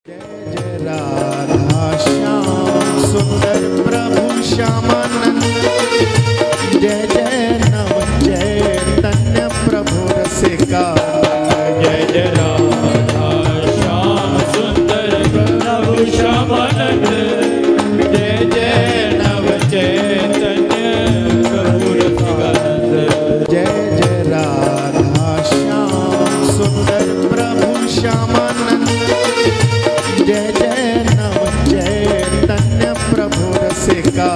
जय जय राधा श्याम सुंदर प्रभु श्यामानंद। जय जय नव चैतन्य प्रभु रसिका। जय जय राधा श्याम सुंदर प्रभु श्यामानंद। जय जय नव चैतन्य प्रभु रसिकानंद। जय जय राधा श्याम सुंदर प्रभु श्यामानंद। जय जय नव चैतन्य प्रभु रसिका।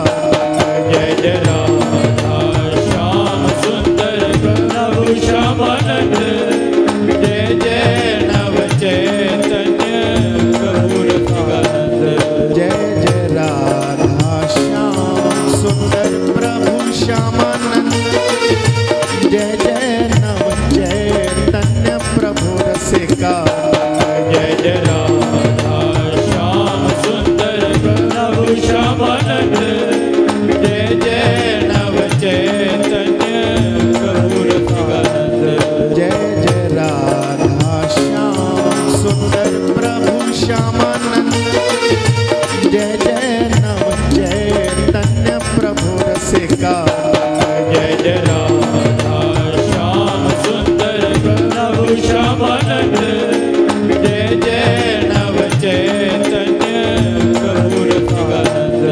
जय जय राधा श्याम सुंदर प्रभु श्यामानंद। जय जय नव चैतन्य प्रभु रसिकानंद। जय जय राधा श्याम सुंदर प्रभु श्यामानंद। जय जय नव चैतन्य प्रभु रसिका। जय जय राधा श्याम सुंदर प्रभु श्यामानंद। जय जय नव चैतन्य प्रभु रसिकानंद। जय जय राधा श्याम सुंदर प्रभु श्यामानंद। जय जय नव चैतन्य प्रभु रसिका। जय जय राधा श्याम सुंदर प्रभु श्यामानंद। जय जय नव चैतन्य प्रभु रसिकानंद।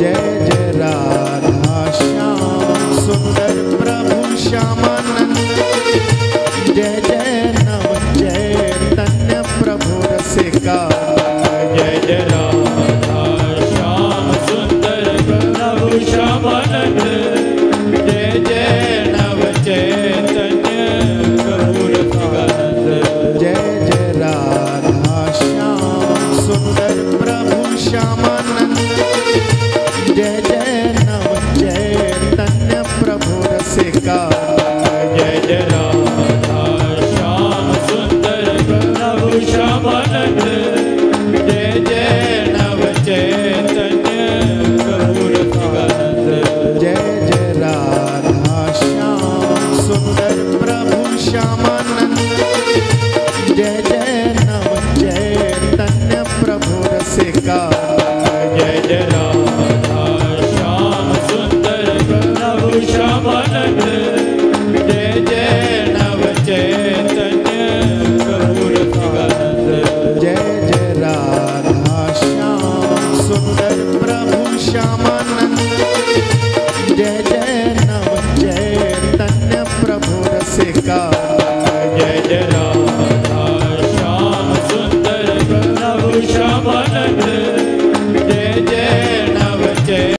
जय जय राधा श्याम सुंदर प्रभु श्यामानंद। जय जय नव चैतन्य प्रभु रसिका। जय जय राधा श्याम सुंदर प्रभु श्यामानंद। जय जय नव चैतन्य प्रभु रसिकानंद। जय जय राधा श्याम सुंदर प्रभु श्यामानंद। जय जय नव चैतन्य प्रभु रसिका। जय जय राधा श्याम सुंदर प्रभु श्यामानंद। जय जय नव चैतन्य प्रभु रसिकानंद। जय जय राधा श्याम सुंदर प्रभु श्यामानंद। जय जय नव चैतन्य प्रभु रसिका।